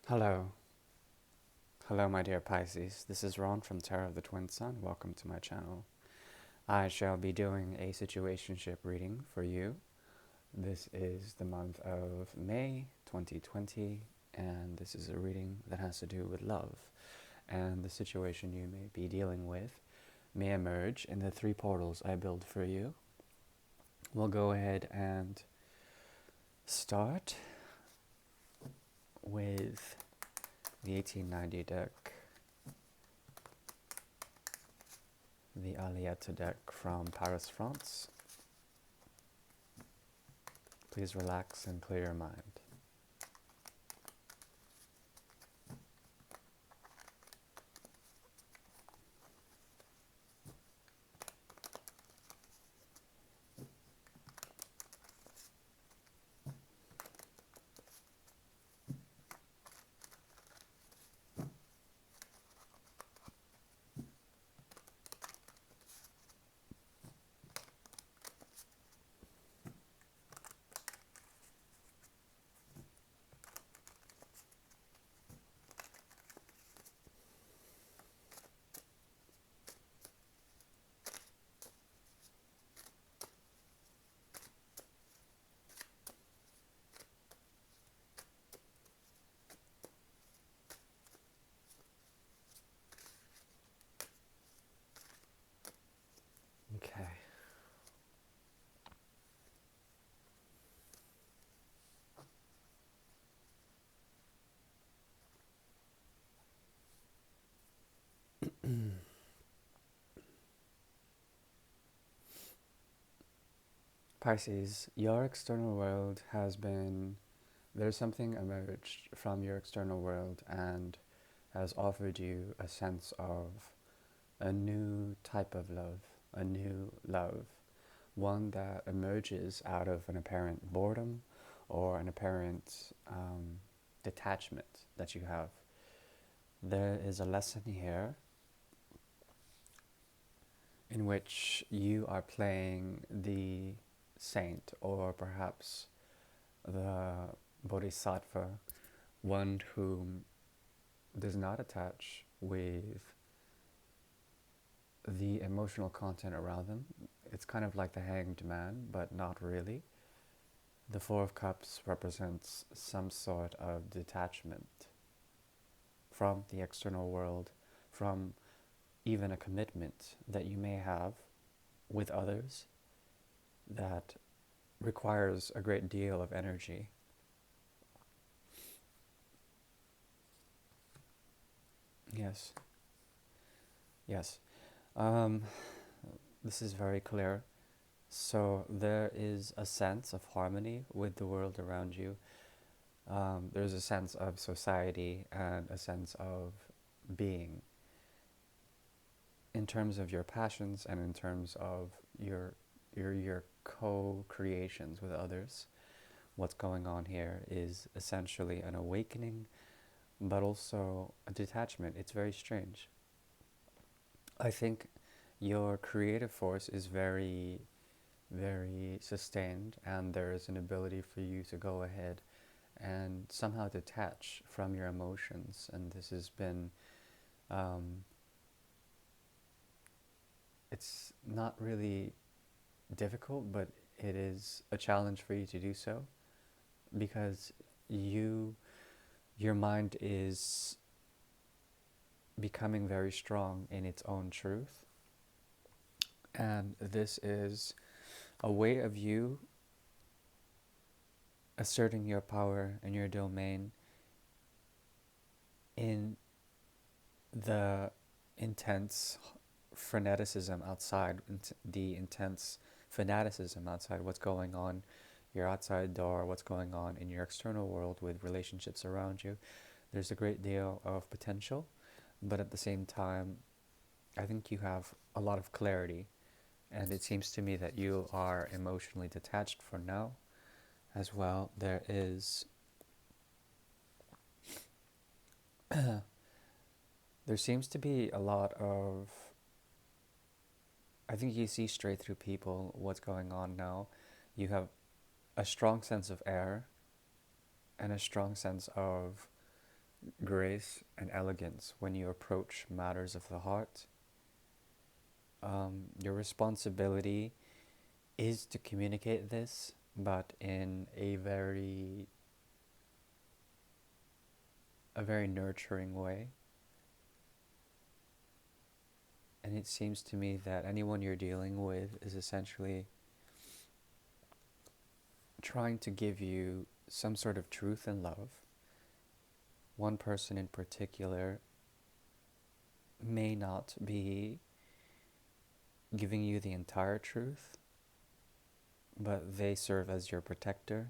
Hello. Hello, my dear Pisces. This is Ron from Tarot of the Twin Sun. Welcome to my channel. I shall be doing a situationship reading for you. This is the month of May 2020, and this is a reading that has to do with love. And the situation you may be dealing with may emerge in the three portals I build for you. We'll go ahead and start with the 1890 deck, the Alietta deck from Paris, France. Please relax and clear your mind. Okay. Pisces, your external world has been, there's something emerged from your external world and has offered you a sense of a new type of love, a new love, one that emerges out of an apparent boredom or an apparent detachment that you have. There is a lesson here in which you are playing the saint or perhaps the bodhisattva, one who does not attach with the emotional content around them. It's kind of like the hanged man, but not really. The Four of Cups represents some sort of detachment from the external world, from even a commitment that you may have with others that requires a great deal of energy. Yes, yes. Um, this is very clear. So there is a sense of harmony with the world around you. There's a sense of society and a sense of being in terms of your passions and in terms of your co-creations with others. What's going on here is essentially an awakening, but also a detachment. It's very strange. I think your creative force is very, very sustained, and there is an ability for you to go ahead and somehow detach from your emotions. And this has been, it's not really difficult, but it is a challenge for you to do so because your mind is becoming very strong in its own truth. And this is a way of you asserting your power and your domain in the intense freneticism outside, the intense fanaticism outside, what's going on your outside door, what's going on in your external world with relationships around you. There's a great deal of potential, but at the same time, I think you have a lot of clarity, and it seems to me that you are emotionally detached for now as well. There is there seems to be a lot of, I think you see straight through people what's going on now. You have a strong sense of air and a strong sense of grace and elegance when you approach matters of the heart. Your responsibility is to communicate this, but in a very nurturing way. And it seems to me that anyone you're dealing with is essentially trying to give you some sort of truth and love. One person in particular may not be giving you the entire truth, but they serve as your protector.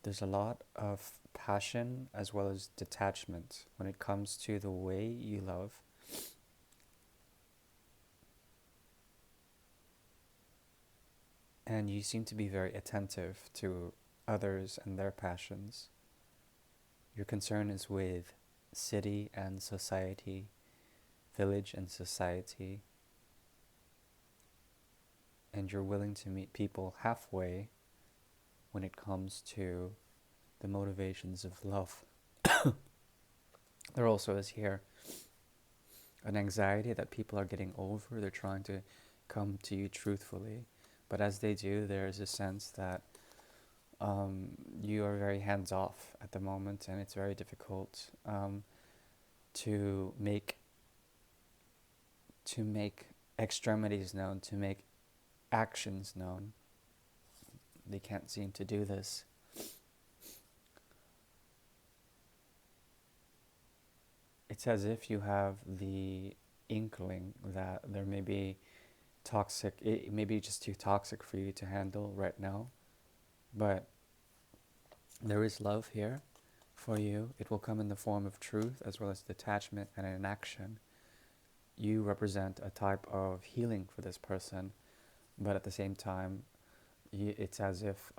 There's a lot of passion as well as detachment when it comes to the way you love. And you seem to be very attentive to others and their passions. Your concern is with city and society, village and society, and you're willing to meet people halfway when it comes to the motivations of love. There also is here an anxiety that people are getting over. They're trying to come to you truthfully, but as they do, there is a sense that you are very hands-off at the moment, and it's very difficult to make extremities known, to make actions known. They can't seem to do this. It's as if you have the inkling that there may be toxic, it may be just too toxic for you to handle right now, but there is love here for you. It will come in the form of truth as well as detachment and an action. You represent a type of healing for this person, but at the same time, it's as if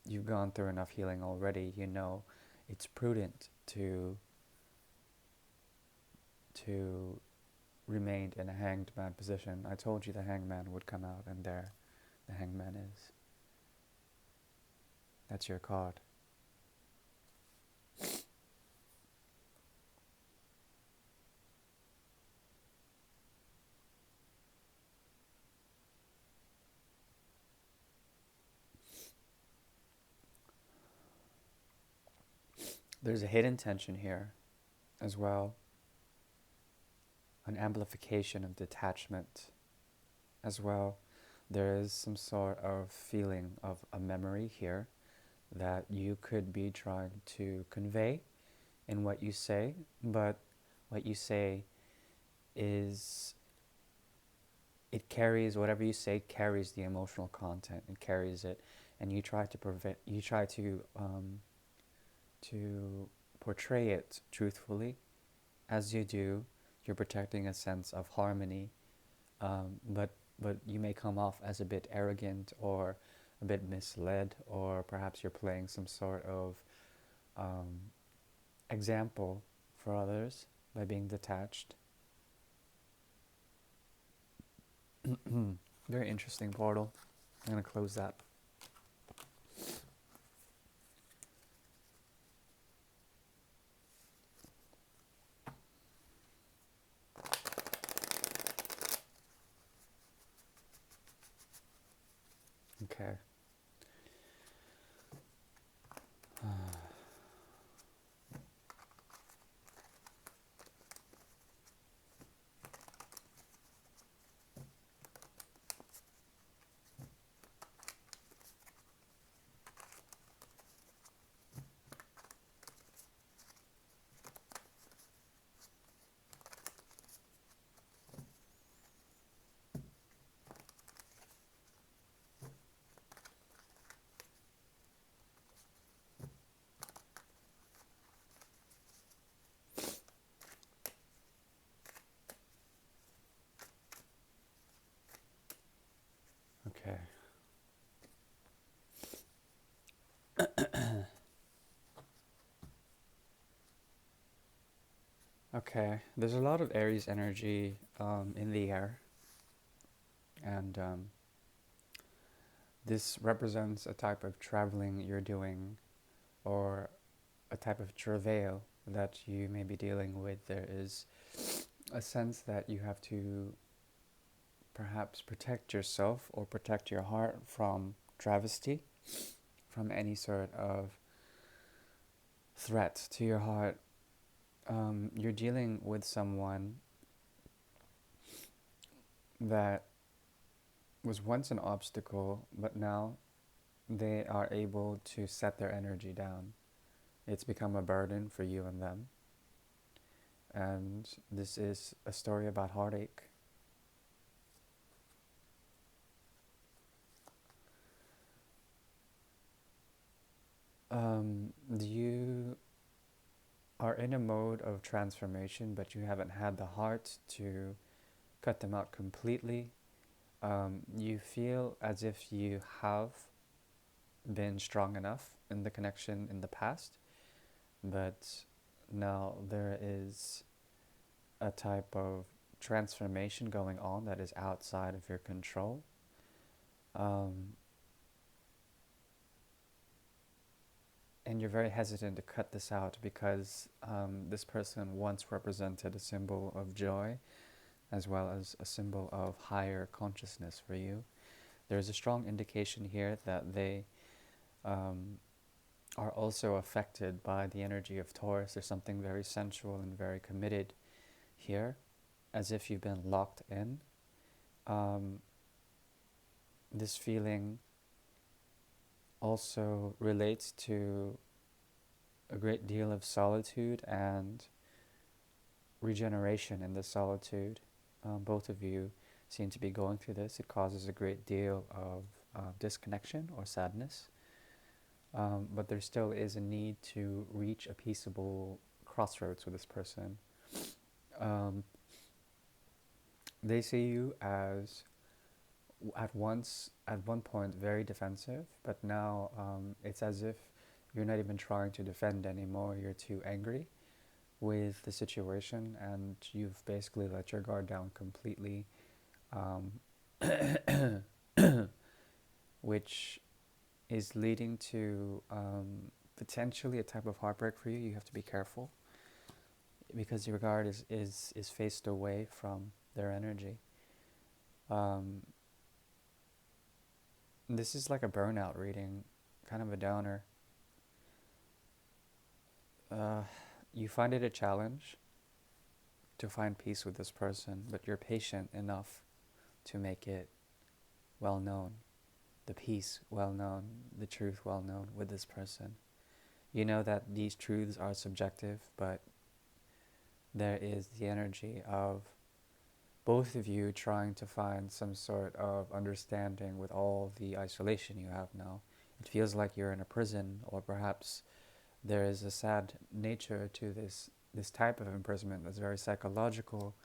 you've gone through enough healing already. You know it's prudent to remain in a hanged man position. I told you the hangman would come out, and there the hangman is. That's your card. There's a hidden tension here as well, an amplification of detachment as well. There is some sort of feeling of a memory here that you could be trying to convey in what you say, but what you say is, it carries, whatever you say carries the emotional content, it carries it, and you try to portray it truthfully. As you do, you're protecting a sense of harmony, but you may come off as a bit arrogant or a bit misled, or perhaps you're playing some sort of example for others by being detached. Very interesting portal. I'm going to close that. Okay. Okay. Okay. There's a lot of Aries energy in the air, and This represents a type of traveling you're doing, or a type of travail that you may be dealing with. There is a sense that you have to perhaps protect yourself or protect your heart from travesty, from any sort of threat to your heart. You're dealing with someone that was once an obstacle, but now they are able to set their energy down. It's become a burden for you and them. And this is a story about heartache. You are in a mode of transformation, but you haven't had the heart to cut them out completely. You feel as if you have been strong enough in the connection in the past, but now there is a type of transformation going on that is outside of your control. Um, and you're very hesitant to cut this out because this person once represented a symbol of joy as well as a symbol of higher consciousness for you. There's a strong indication here that they are also affected by the energy of Taurus. There's something very sensual and very committed here, as if you've been locked in. This feeling also relates to a great deal of solitude and regeneration in the solitude. Both of you seem to be going through this. It causes a great deal of disconnection or sadness. But there still is a need to reach a peaceable crossroads with this person. They see you as at one point very defensive, but now it's as if you're not even trying to defend anymore. You're too angry with the situation, and you've basically let your guard down completely, which is leading to potentially a type of heartbreak for you. You have to be careful because your guard is faced away from their energy. This is like a burnout reading, kind of a downer. You find it a challenge to find peace with this person, but you're patient enough to make it well known, the peace well known, the truth well known with this person. You know that these truths are subjective, but there is the energy of both of you trying to find some sort of understanding with all the isolation you have now. It feels like you're in a prison, or perhaps there is a sad nature to this type of imprisonment that's very psychological,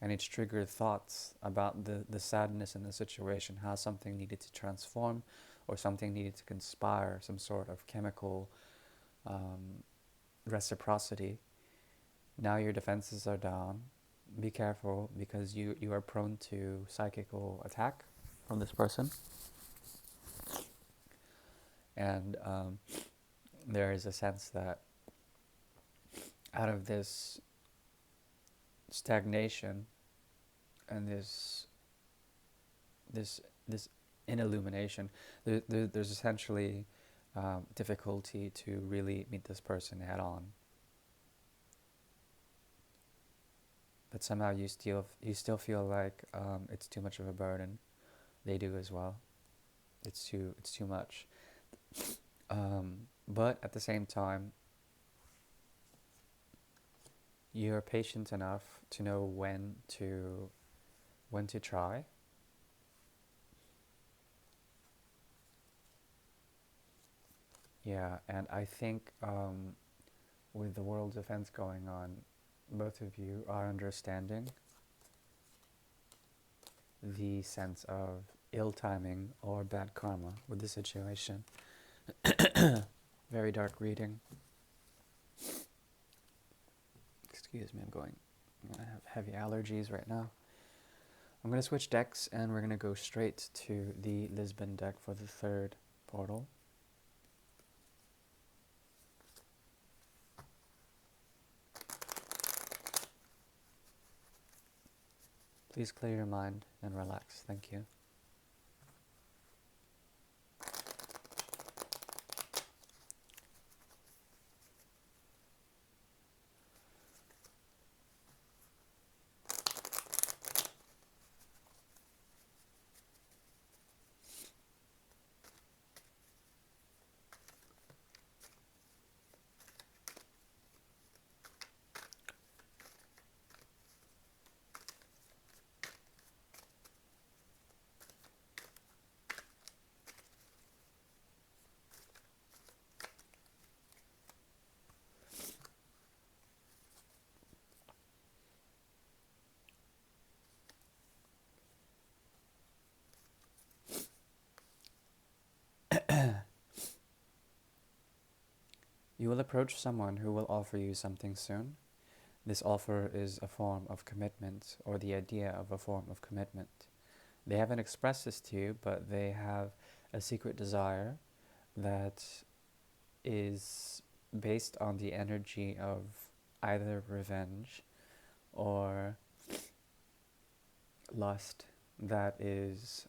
and it's triggered thoughts about the sadness in the situation, how something needed to transform or something needed to conspire, some sort of chemical reciprocity. Now your defenses are down. Be careful because you are prone to psychical attack from this person. And there is a sense that out of this stagnation and this inillumination, there's essentially difficulty to really meet this person head on. But somehow you still feel like it's too much of a burden. They do as well. It's too much. But at the same time, you're patient enough to know when to try. Yeah, and I think with the world's events going on, both of you are understanding the sense of ill timing or bad karma with the situation. Very dark reading. Excuse me, I have heavy allergies right now. I'm going to switch decks and we're going to go straight to the Lisbon deck for the third portal. Please clear your mind and relax. Thank you. You will approach someone who will offer you something soon. This offer is a form of commitment, or the idea of a form of commitment. They haven't expressed this to you, but they have a secret desire that is based on the energy of either revenge or lust that is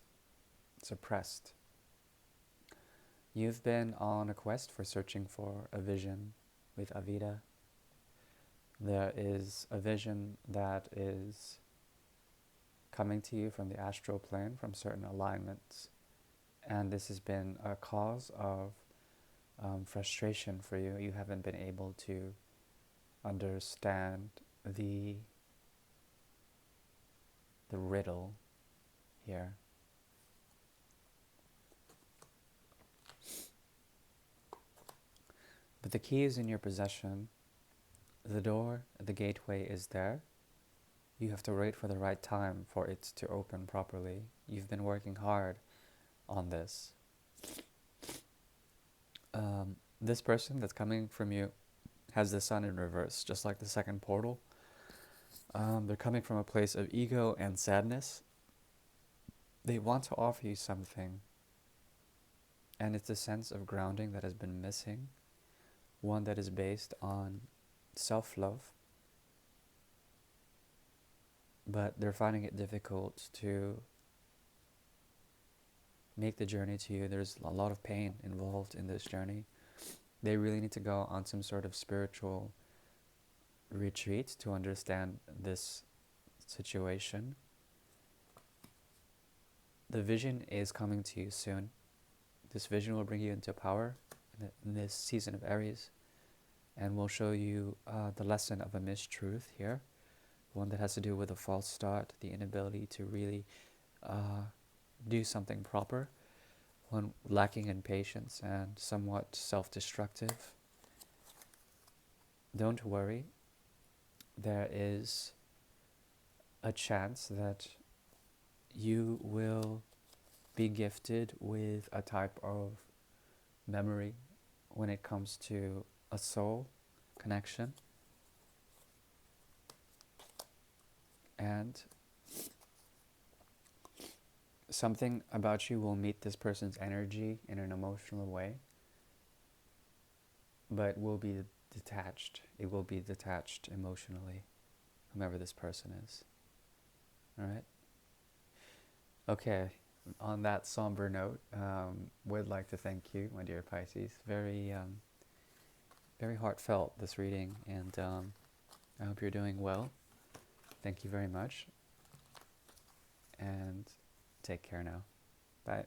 suppressed. You've been on a quest for searching for a vision with Avida. There is a vision that is coming to you from the astral plane, from certain alignments. And this has been a cause of frustration for you. You haven't been able to understand the riddle here. But the key is in your possession. The door, the gateway is there. You have to wait for the right time for it to open properly. You've been working hard on this. This person that's coming from you has the sun in reverse, just like the second portal. They're coming from a place of ego and sadness. They want to offer you something, and it's a sense of grounding that has been missing, one that is based on self-love, but they're finding it difficult to make the journey to you. There's a lot of pain involved in this journey. They really need to go on some sort of spiritual retreat to understand this situation. The vision is coming to you soon. This vision will bring you into power in this season of Aries, and will show you the lesson of a mistruth here, one that has to do with a false start, the inability to really do something proper, one lacking in patience and somewhat self-destructive. Don't worry, there is a chance that you will be gifted with a type of memory when it comes to a soul connection, and something about you will meet this person's energy in an emotional way, but will be detached. It will be detached emotionally, whomever this person is. Alright? Okay, on that somber note, would like to thank you, my dear Pisces. Very heartfelt, this reading, and I hope you're doing well. Thank you very much, and take care now. Bye.